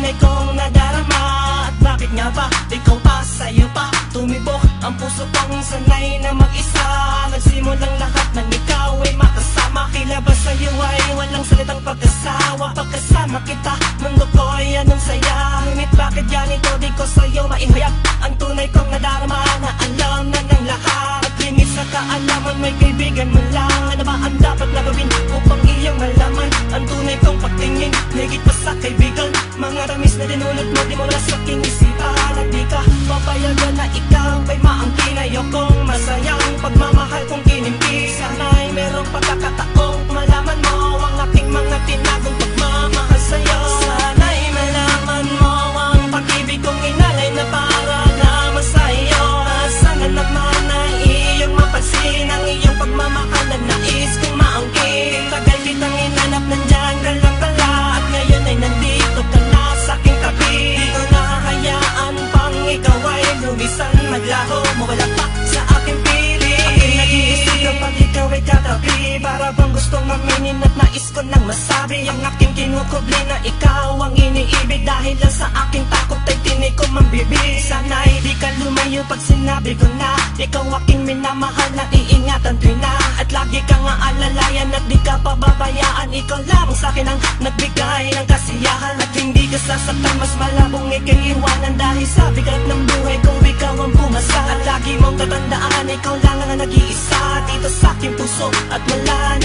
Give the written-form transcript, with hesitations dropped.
tunay kong nadarama. At bakit nga ba ikaw pa, sa'yo pa tumibok ang puso kong sanay na mag-isa. Nagsimulang lahat ng ikaw ay makasama. Tila ba sa'yo ay walang salitang pagkasawa? Pagkasama kita, mundo ko'y anong saya. Ngunit bakit ganito di ko sa'yo maihayag ang tunay kong nadarama na alam na ng lahat. At limit sa kaalaman may kaibigan mo lang. Ano ba ang dapat na gawin upang iyong malaman ang tunay kong pagtingin? Higit pa sa kaibigan, mga tamis na dinulot mo di mo wala sa aking isipan. At di ka papayagan na ikaw ay maangkin. Ayokong masayang pagmamahal kong kinimpi. Sana'y merong pagkakataong malaman mo ang aking mga tinagong pagmamahal sa'yo. Sana'y malaman mo ang pag-ibig kong inalay na para lamang sa'yo. Sana naman ay iyong mapansin ang iyong pagmamahal na nais kong maangkin. Tagal kitang inanap, nandyan ka lang pala. At ngayon ay nandito ka na sa aking tabi. Di ko nahahayaan pang ikaw ay lumisan, maglaho, mawala pa sa aking piling. Aking nag-iisip kapag ikaw ay katabi. Para bang gustong maminin at nais ko nang masabi ang aking kinukubli na ikaw ang iniibig. Dahil lang sa aking takot ay tinig ko mambibig. Sana'y di ka lumayo pag sinabi ko na ikaw aking minamahal na iingatan tuwing na. At lagi ka nga alalayan at di ka pababayaan. Ikaw lamang sa'kin ang nagbigay ng kasiyahan. At hindi ka sasaktan, mas malabong ikay iwanan. Dahil sa bigat ng buhay ko, ikaw ang pumasa. At lagi mong tatandaan, ikaw lang ang nag-iisa dito sa aking puso. At wala